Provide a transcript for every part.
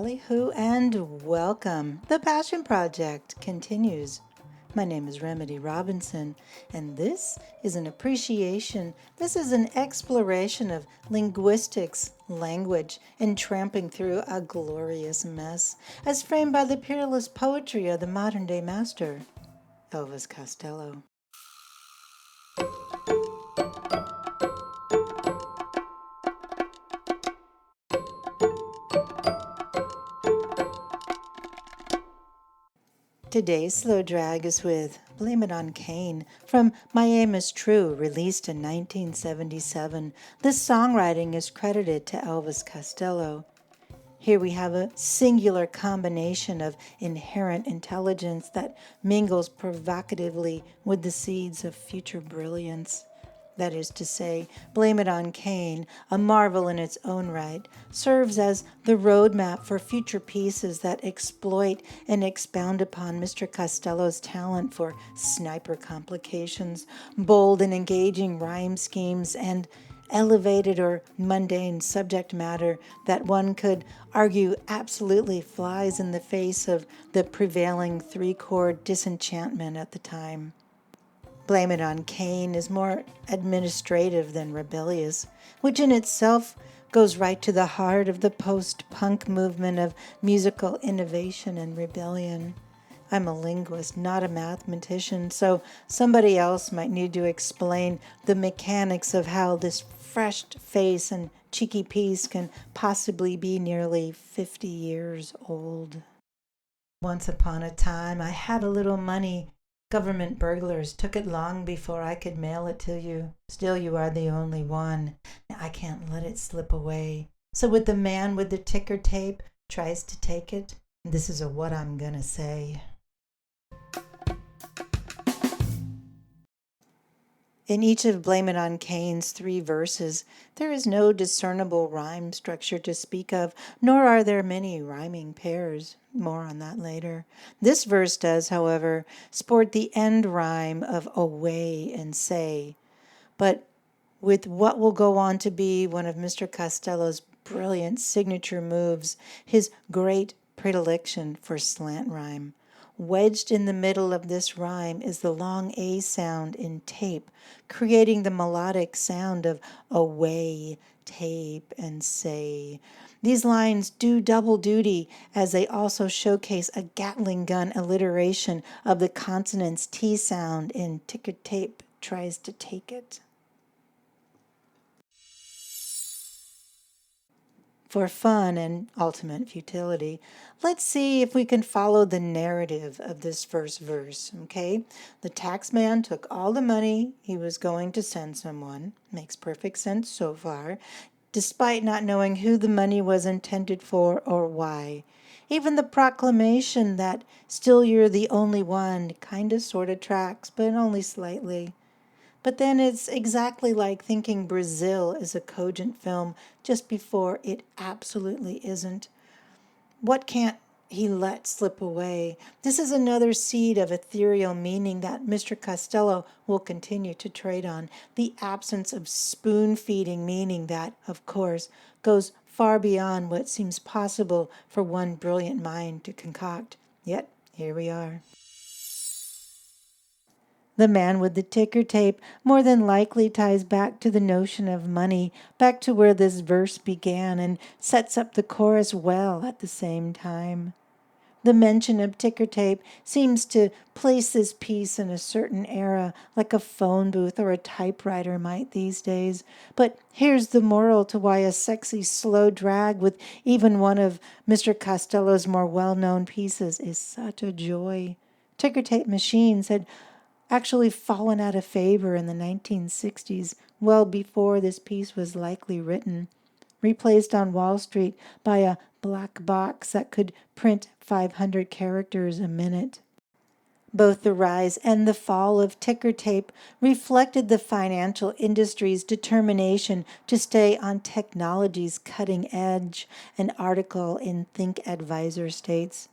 Ballyhoo and welcome. The Passion Project continues. My name is Remedy Robinson, and this is an appreciation. This is an exploration of linguistics, language, and tramping through a glorious mess, as framed by the peerless poetry of the modern-day master, Elvis Costello. Today's slow drag is with Blame It on Cain from My Aim Is True, released in 1977. This songwriting is credited to Elvis Costello. Here we have a singular combination of inherent intelligence that mingles provocatively with the seeds of future brilliance. That is to say, Blame It on Cain, a marvel in its own right, serves as the roadmap for future pieces that exploit and expound upon Mr. Costello's talent for sniper complications, bold and engaging rhyme schemes, and elevated or mundane subject matter that one could argue absolutely flies in the face of the prevailing three-chord disenchantment at the time. Blame It on Cain is more administrative than rebellious, which in itself goes right to the heart of the post-punk movement of musical innovation and rebellion. I'm a linguist, not a mathematician, so somebody else might need to explain the mechanics of how this fresh face and cheeky piece can possibly be nearly 50 years old. Once upon a time, I had a little money. Government burglars took it long before I could mail it to you. Still, you are the only one. I can't let it slip away. So with the man with the ticker tape tries to take it, this is what I'm gonna say. In each of Blame It on Cain's 3 verses, there is no discernible rhyme structure to speak of, nor are there many rhyming pairs. More on that later. This verse does, however, sport the end rhyme of away and say, but with what will go on to be one of Mr. Costello's brilliant signature moves, his great predilection for slant rhyme. Wedged in the middle of this rhyme is the long A sound in tape, creating the melodic sound of away, tape, and say. These lines do double duty as they also showcase a Gatling gun alliteration of the consonant's T sound in ticker tape tries to take it. For fun and ultimate futility, let's see if we can follow the narrative of this first verse, okay? The tax man took all the money he was going to send someone. Makes perfect sense so far, despite not knowing who the money was intended for or why. Even the proclamation that still you're the only one kinda sorta tracks, but only slightly. But then it's exactly like thinking Brazil is a cogent film just before it absolutely isn't. What can't he let slip away? This is another seed of ethereal meaning that Mr. Costello will continue to trade on. The absence of spoon-feeding meaning that, of course, goes far beyond what seems possible for one brilliant mind to concoct. Yet, here we are. The man with the ticker tape more than likely ties back to the notion of money, back to where this verse began, and sets up the chorus well at the same time. The mention of ticker tape seems to place this piece in a certain era, like a phone booth or a typewriter might these days. But here's the moral to why a sexy slow drag with even one of Mr. Costello's more well-known pieces is such a joy. Ticker tape machines had actually fallen out of favor in the 1960s, well before this piece was likely written, replaced on Wall Street by a black box that could print 500 characters a minute. Both the rise and the fall of ticker tape reflected the financial industry's determination to stay on technology's cutting edge, an article in Think Advisor states.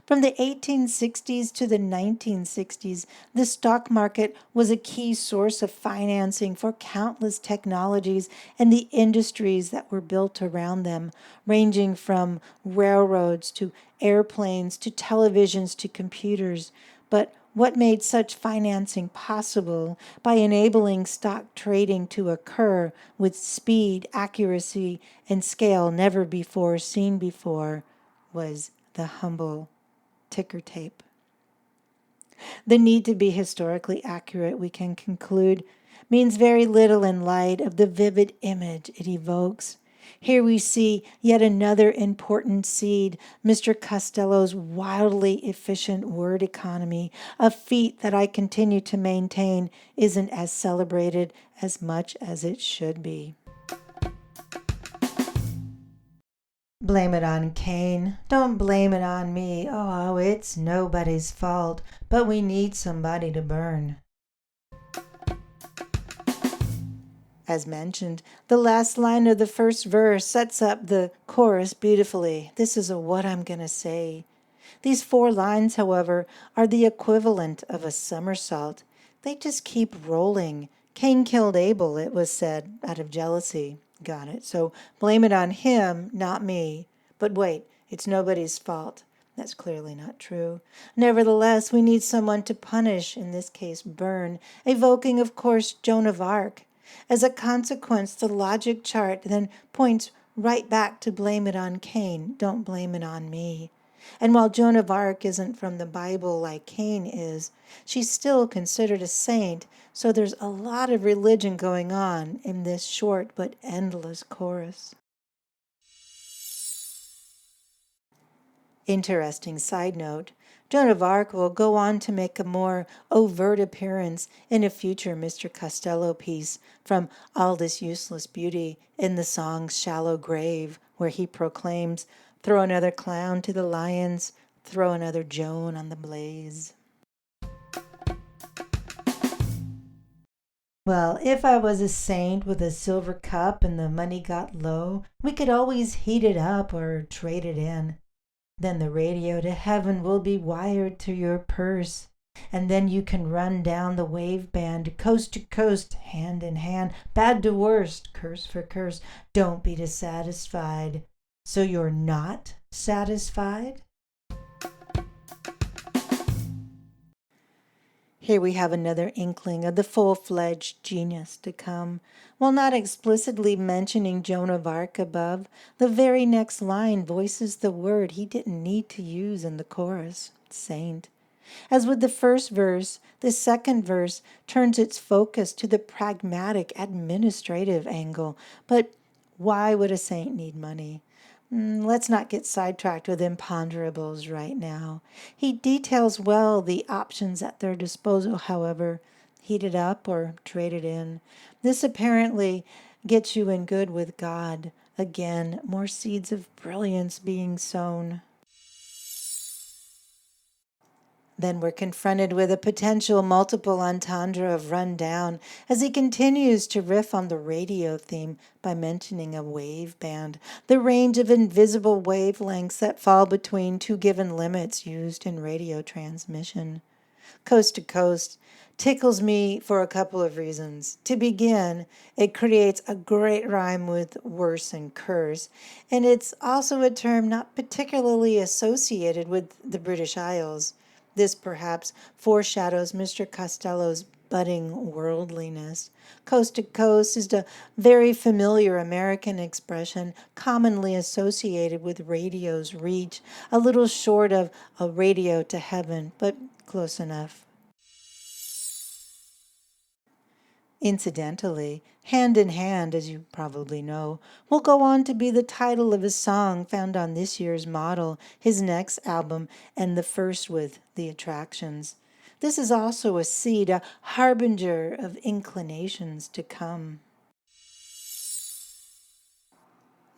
From the 1860s to the 1960s, the stock market was a key source of financing for countless technologies and the industries that were built around them, ranging from railroads to airplanes to televisions to computers. But what made such financing possible by enabling stock trading to occur with speed, accuracy, and scale never before seen before was the humble ticker tape. The need to be historically accurate, we can conclude, means very little in light of the vivid image it evokes. Here we see yet another important seed, Mr. Costello's wildly efficient word economy, a feat that I continue to maintain isn't as celebrated as much as it should be. Blame it on Cain. Don't blame it on me. Oh, it's nobody's fault, but we need somebody to burn. As mentioned, the last line of the first verse sets up the chorus beautifully. This is what I'm going to say. These 4 lines, however, are the equivalent of a somersault. They just keep rolling. Cain killed Abel, it was said, out of jealousy. Got it. So blame it on him, not me. But wait, it's nobody's fault. That's clearly not true. Nevertheless, we need someone to punish, in this case burn, evoking, of course, Joan of Arc. As a consequence, the logic chart then points right back to blame it on Cain, don't blame it on me. And while Joan of Arc isn't from the Bible like Cain is, she's still considered a saint, so there's a lot of religion going on in this short but endless chorus. Interesting side note, Joan of Arc will go on to make a more overt appearance in a future Mr. Costello piece, From All This Useless Beauty, in the song Shallow Grave, where he proclaims, "Throw another clown to the lions, throw another Joan on the blaze." Well, if I was a saint with a silver cup and the money got low, we could always heat it up or trade it in. Then the radio to heaven will be wired to your purse. And then you can run down the waveband, coast to coast, hand in hand, bad to worst, curse for curse. Don't be dissatisfied. So you're not satisfied? Here we have another inkling of the full-fledged genius to come. While not explicitly mentioning Joan of Arc above, the very next line voices the word he didn't need to use in the chorus, saint. As with the first verse, the second verse turns its focus to the pragmatic administrative angle. But why would a saint need money? Let's not get sidetracked with imponderables right now. He details well the options at their disposal, however, heat it up or trade it in. This apparently gets you in good with God. Again, more seeds of brilliance being sown. Then we're confronted with a potential multiple entendre of rundown as he continues to riff on the radio theme by mentioning a waveband, the range of invisible wavelengths that fall between 2 given limits used in radio transmission. Coast to Coast tickles me for a couple of reasons. To begin, it creates a great rhyme with worse and curse, and it's also a term not particularly associated with the British Isles. This perhaps foreshadows Mr. Costello's budding worldliness. Coast to coast is a very familiar American expression commonly associated with radio's reach, a little short of a radio to heaven, but close enough. Incidentally, Hand in Hand, as you probably know, will go on to be the title of a song found on this year's Model, his next album, and the first with The Attractions. This is also a seed, a harbinger of inclinations to come.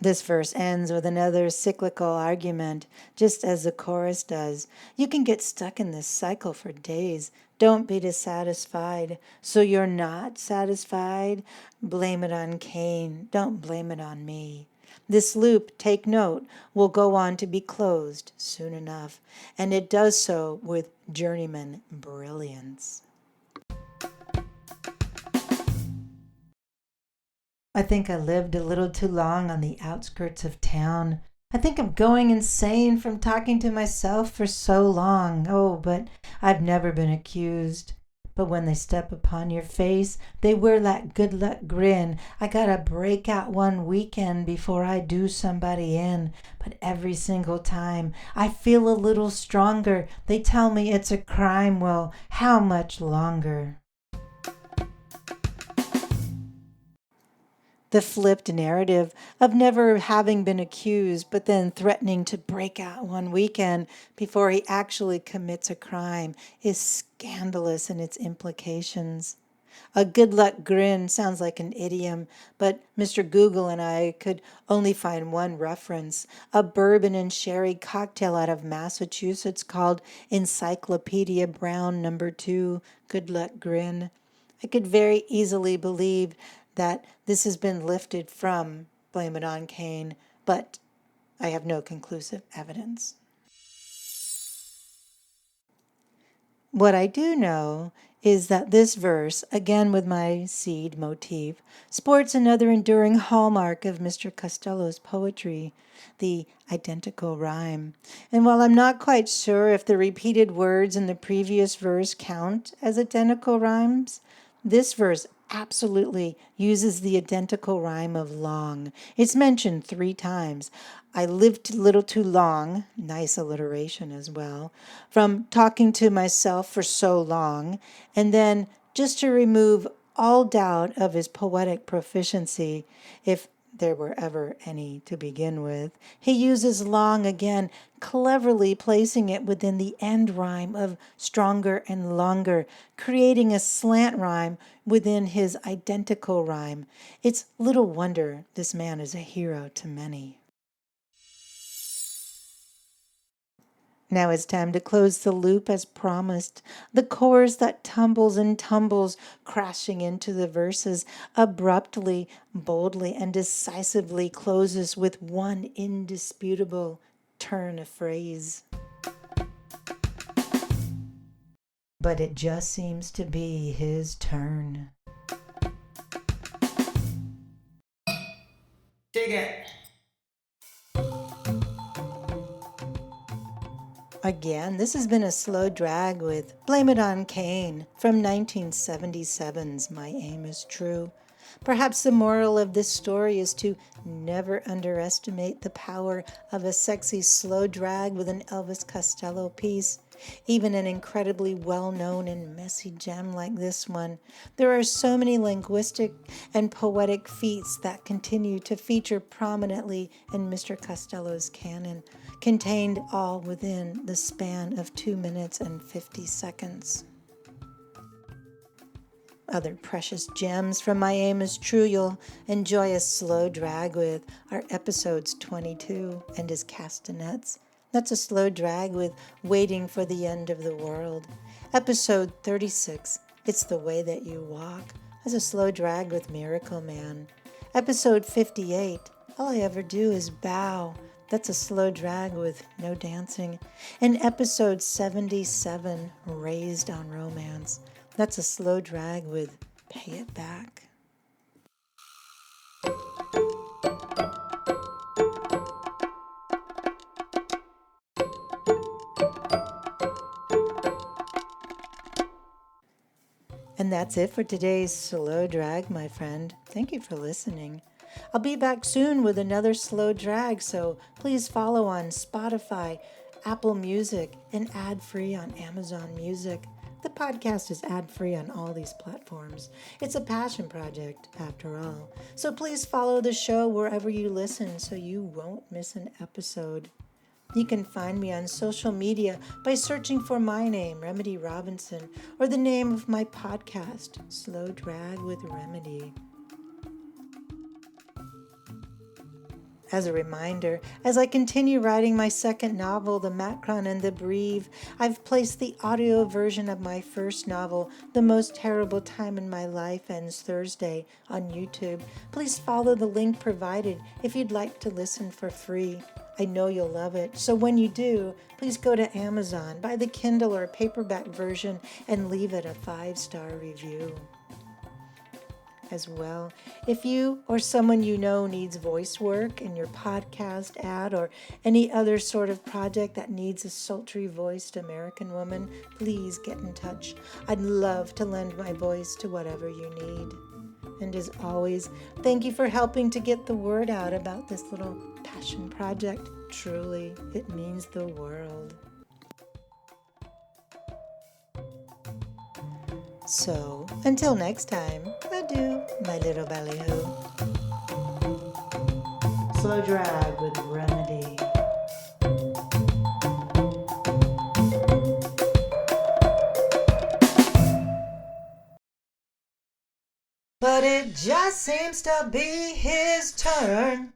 This verse ends with another cyclical argument, just as the chorus does. You can get stuck in this cycle for days. Don't be dissatisfied. So you're not satisfied? Blame it on Cain. Don't blame it on me. This loop, take note, will go on to be closed soon enough, and it does so with journeyman brilliance. I think I lived a little too long on the outskirts of town. I think I'm going insane from talking to myself for so long. Oh, but I've never been accused. But when they step upon your face, they wear that good luck grin. I gotta break out one weekend before I do somebody in. But every single time, I feel a little stronger. They tell me it's a crime. Well, how much longer? The flipped narrative of never having been accused, but then threatening to break out one weekend before he actually commits a crime is scandalous in its implications. A good luck grin sounds like an idiom, but Mr. Google and I could only find one reference, a bourbon and sherry cocktail out of Massachusetts called Encyclopedia Brown Number 2 Good Luck Grin. I could very easily believe that this has been lifted from Blame It on Cain, but I have no conclusive evidence. What I do know is that this verse, again with my seed motif, sports another enduring hallmark of Mr. Costello's poetry, the identical rhyme. And while I'm not quite sure if the repeated words in the previous verse count as identical rhymes, this verse absolutely uses the identical rhyme of long. It's mentioned 3 times. I lived a little too long, nice alliteration as well, from talking to myself for so long, and then just to remove all doubt of his poetic proficiency, if there were ever any to begin with, he uses long again, cleverly placing it within the end rhyme of stronger and longer, creating a slant rhyme within his identical rhyme. It's little wonder this man is a hero to many. Now it's time to close the loop as promised. The chorus that tumbles and tumbles, crashing into the verses, abruptly, boldly, and decisively closes with one indisputable turn of phrase. But it just seems to be his turn. Dig it. Again, this has been a slow drag with Blame It on Cain from 1977's My Aim is True. Perhaps the moral of this story is to never underestimate the power of a sexy slow drag with an Elvis Costello piece. Even an incredibly well-known and messy gem like this one. There are so many linguistic and poetic feats that continue to feature prominently in Mr. Costello's canon, contained all within the span of 2 minutes and 50 seconds. Other precious gems from My Aim is True you'll enjoy a slow drag with are episodes 22 and his castanets. That's a slow drag with Waiting for the End of the World. Episode 36, It's the Way That You Walk. That's a slow drag with Miracle Man. Episode 58, All I Ever Do Is Bow. That's a slow drag with No Dancing. And episode 77, Raised on Romance. That's a slow drag with Pay It Back. And that's it for today's slow drag, my friend. Thank you for listening. I'll be back soon with another slow drag, so please follow on Spotify, Apple Music, and ad-free on Amazon Music. The podcast is ad-free on all these platforms. It's a passion project, after all. So please follow the show wherever you listen so you won't miss an episode. You can find me on social media by searching for my name, Remedy Robinson, or the name of my podcast, Slow Drag with Remedy. As a reminder, as I continue writing my second novel, The Macron and the Breve, I've placed the audio version of my first novel, The Most Terrible Time in My Life Ends Thursday, on YouTube. Please follow the link provided if you'd like to listen for free. I know you'll love it. So when you do, please go to Amazon, buy the Kindle or paperback version, and leave it a 5-star review. As well, if you or someone you know needs voice work in your podcast, ad, or any other sort of project that needs a sultry voiced American woman, please get in touch. I'd love to lend my voice to whatever you need. And as always, thank you for helping to get the word out about this little passion project. Truly, it means the world. So, until next time, adieu, my little ballyhoo. Slow drag with remedy. But it just seems to be his turn.